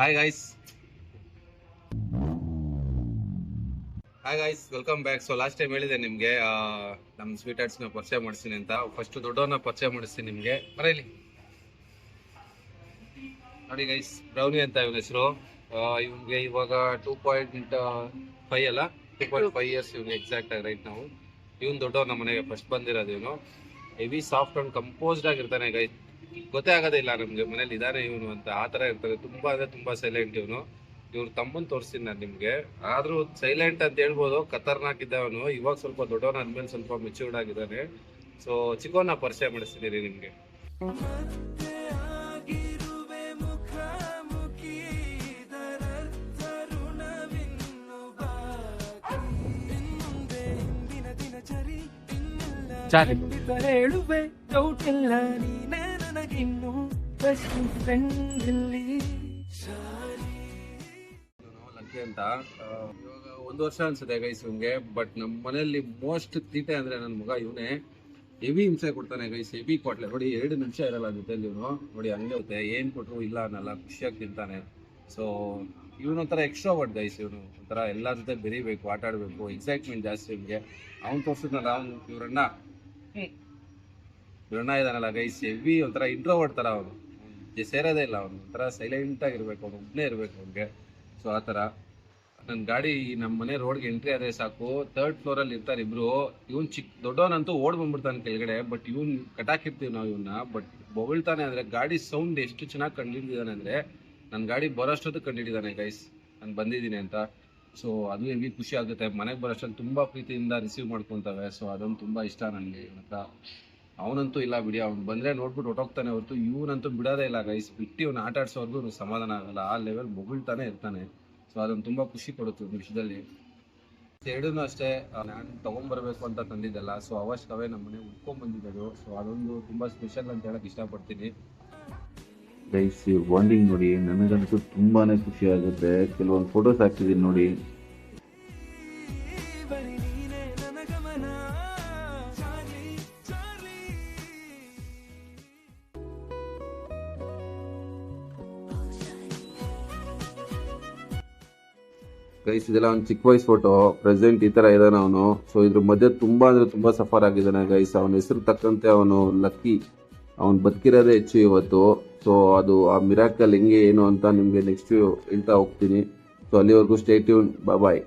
Hi guys hi guys welcome back. So last time ಹೇಳಿದೆ ನಿಮಗೆ ನಮ್ಮ ಸ್ವೀಟ್ ಆರ್ಟ್ಸ್ನ ಪರಿಚಯ ಮಾಡಿಸ್ತೀನಿ ಅಂತ. ಫಸ್ಟ್ ದೊಡ್ಡವನ್ನ ಪರಿಚಯ ಮಾಡಿಸ್ತೀನಿ ನಿಮಗೆ. ಬರೀಲಿ ನೋಡಿ ಗೈಸ್, ಬ್ರೌನಿ ಅಂತ ಇವನ ಹೆಸರು. ಇವನ್ಗೆ ಇವಾಗ 2.5 ಅಲ್ಲ 2.5 ಇಯರ್ಸ್ ಇವನು ಎಕ್ಸಾಕ್ಟ್ ಆಗಿ ರೈಟ್ ನಾವು. ಇವನು ದೊಡ್ಡವ್ ನಮ್ಮ ಮನೆಗೆ ಫಸ್ಟ್ ಬಂದಿರೋದು. ಇವನು ಹೆವಿ ಸಾಫ್ಟ್ ಅಂಡ್ ಕಂಪೋಸ್ಡ್ ಆಗಿರ್ತಾನೆ ಗೈಸ್. ಗೊತ್ತೇ ಆಗೋದೇ ಇಲ್ಲ ನಮ್ಗೆ ಮನೇಲಿ ಇದಾನೆ ಇವನು ಅಂತ. ಆ ತರ ಇರ್ತಾರೆ. ತುಂಬಾ ಅಂದ್ರೆ ತುಂಬಾ ಸೈಲೆಂಟ್ ಇವನು. ಇವ್ರ ತಮ್ಮನ್ ತೋರಿಸ್ತೀನಿ ನಾನು ನಿಮ್ಗೆ. ಆದ್ರೂ ಸೈಲೆಂಟ್ ಅಂತ ಹೇಳ್ಬೋದು, ಖತರ್ನಾಕ್ ಇದ್ದವನು. ಇವಾಗ ಸ್ವಲ್ಪ ದೊಡ್ಡವನ ಆದ್ಮೇಲೆ ಸ್ವಲ್ಪ ಮೆಚ್ಯೂರ್ಡ್ ಆಗಿದ್ದಾನೆ. ಸೊ ಚಿಕ್ಕವನ್ನ ಪರಿಚಯ ಮಾಡಿಸ್ತಿದ್ದೀರಿ ನಿಮ್ಗೆ. ಹೇಳುವೆ ಡೌಟ್ ಇಲ್ಲ, ನೀನೇ ನನಗಿನ್ನು ಬೆಸ್ಟ್ ಫ್ರೆಂಡ್ ಇಲ್ಲಿ. ಲಕ್ಕಿ ಅಂತ ಇವಾಗ 1 ವರ್ಷ ಅನ್ಸುತ್ತೆ ಗೈಸ್ ಇವ್ನಿಗೆ. ಬಟ್ ನಮ್ಮ ಮನೆಯಲ್ಲಿ ಮೋಸ್ಟ್ ತೀಟೆ ಅಂದ್ರೆ ನನ್ನ ಮಗ ಇವನೇ. ಹೆವಿ ಹಿಂಸೆ ಕೊಡ್ತಾನೆ ಗೈಸ್, ಹೆವಿ ಕೊಟ್ಲೆ. ನೋಡಿ 2 ನಿಮಿಷ ಇರಲ್ಲ ಜೊತೆಲಿ ಇವನು. ನೋಡಿ ಹಂಗೆ ಹೋಗುತ್ತೆ, ಏನ್ ಕೊಟ್ರು ಇಲ್ಲ ಅನ್ನಲ್ಲ, ಖುಷಿಯಾಗಿ ತಿಂತಾನೆ. ಸೊ ಇವನೊಂಥರ ಎಕ್ಸ್ಟ್ರೋವರ್ಟ್ ಗೈಸ್. ಇವನು ಒಂಥರ ಎಲ್ಲರ ಜೊತೆ ಬೆರಿಬೇಕು, ಆಟ ಆಡ್ಬೇಕು, ಎಕ್ಸೈಟ್ಮೆಂಟ್ ಜಾಸ್ತಿ ಇವ್ನಿಗೆ. ಅವ್ನು ತೋರ್ಸಿದ್ನಲ್ಲ ಅವ್ನು ಇವ್ರಣ್ಣ ಇದಾನಲ್ಲ ಗೈಸ್, ಹೆವಿ ಒಂಥರ ಇಂಟ್ರೋವರ್ಟ್ ತರ ಅವನು. ಸೇರೋದೇ ಇಲ್ಲ ಅವನು. ಒಂಥರ ಸೈಲೆಂಟ್ ಆಗಿರ್ಬೇಕು, ಅವ್ನು ಒಬ್ಬನೇ ಇರ್ಬೇಕು ಅವ್ನಿಗೆ. ಸೊ ಆ ಥರ ನನ್ನ ಗಾಡಿ ನಮ್ಮ ಮನೆ ರೋಡ್ಗೆ ಎಂಟ್ರಿ ಆದ್ರೆ ಸಾಕು, 3rd ಫ್ಲೋರಲ್ಲಿ ಇರ್ತಾರೆ ಇಬ್ರು. ಇವ್ನು ದೊಡ್ಡವನಂತೂ ಓಡ್ ಬಂದ್ಬಿಡ್ತಾನೆ ಕೆಳಗಡೆ. ಬಟ್ ಇವ್ನು ಕಟಾಕಿರ್ತೀವಿ ನಾವು ಇವನ್ನ. ಬಟ್ ಬೊಗಳ್ತಾನೆ ಅಂದ್ರೆ ಗಾಡಿ ಸೌಂಡ್ ಎಷ್ಟು ಚೆನ್ನಾಗಿ ಕಂಡಿಡಿದಾನೆ ಅಂದ್ರೆ, ನನ್ನ ಗಾಡಿ ಬರೋಷ್ಟೊತ್ತು ಕಂಡಿಡಿದಾನೆ ಗೈಸ್ ನಾನು ಬಂದಿದ್ದೀನಿ ಅಂತ. ಸೊ ಅದು ಹೆವಿ ಖುಷಿ ಆಗುತ್ತೆ. ಮನೆಗೆ ಬರೋಷ್ಟಲ್ಲಿ ತುಂಬಾ ಪ್ರೀತಿಯಿಂದ ರಿಸೀವ್ ಮಾಡ್ಕೊತವೆ. ಸೊ ಅದೊಂದು ತುಂಬಾ ಇಷ್ಟ ನನಗೆ ಇವನ ಹತ್ರ. ಅವನಂತೂ ಇಲ್ಲ ಬಿಡಿ, ಅವ್ನು ಬಂದ್ರೆ ನೋಡ್ಬಿಟ್ಟು ಹೊಟ್ಟೋಗ್ತಾನೆ ಹೊರತು ಇವನಂತೂ ಬಿಡೋದೇ ಇಲ್ಲ ಗೈಸ್. ಬಿಟ್ಟು ಇವ್ನು ಆಟ ಆಡ್ಸೋರ್ಗು ಸಮಾಧಾನ ಆಗಲ್ಲ, ಆ ಲೆವೆಲ್ ಬೊಗಳ್ತಾನೆ ಇರ್ತಾನೆ. ಸೊ ಅದೊಂದು ತುಂಬಾ ಖುಷಿ ಕೊಡುತ್ತೆ ಒಂದು ವಿಷಯದಲ್ಲಿ. ಎರಡೂ ಅಷ್ಟೇ ನಾನು ತಗೊಂಡ್ಬರ್ಬೇಕು ಅಂತ ತಂದಿದ್ದಲ್ಲ. ಸೊ ಅವಶ್ಯವೇ ನಮ್ಮ ಮನೆ ಉಟ್ಕೊಂಡ್ ಬಂದಿದ್ದು. ಸೊ ಅದೊಂದು ತುಂಬಾ ಸ್ಪೆಷಲ್ ಅಂತ ಹೇಳಕ್ ಇಷ್ಟಪಡ್ತೀನಿ ಗೈಸ್. ಬಾಂಡಿಂಗ್ ನೋಡಿ, ನನಗಂತೂ ತುಂಬಾನೇ ಖುಷಿ ಆಗುತ್ತೆ. ಕೆಲವೊಂದು ಫೋಟೋಸ್ ಹಾಕ್ತಿದ್ದೀನಿ ನೋಡಿ. ಗೈಸ್ ಇದೆಲ್ಲ ಒಂದು ಚಿಕ್ಕ ವಯಸ್ಸು ಫೋಟೋ. ಪ್ರೆಸೆಂಟ್ ಈ ತರ ಇದ್ದಾನೆ ಅವನು. ಸೊ ಇದ್ರ ಮಧ್ಯೆ ತುಂಬಾ ಅಂದ್ರೆ ತುಂಬಾ ಸಫರ್ ಆಗಿದ್ದಾನೆ ಗೈಸ್. ಅವನ ಹೆಸರು ತಕ್ಕಂತೆ ಅವನು ಲಕ್ಕಿ. ಅವನು ಬದುಕಿರೋದೇ ಹೆಚ್ಚು ಇವತ್ತು. ಸೊ ಅದು ಆ ಮಿರಾಕಲ್ ಹೆಂಗೆ ಏನು ಅಂತ ನಿಮ್ಗೆ ನೆಕ್ಸ್ಟ್ ಹೇಳ್ತಾ ಹೋಗ್ತೀನಿ. ಸೊ ಅಲ್ಲಿವರೆಗೂ ಸ್ಟೇ ಟ್ಯೂನ್. ಬಾಯ್.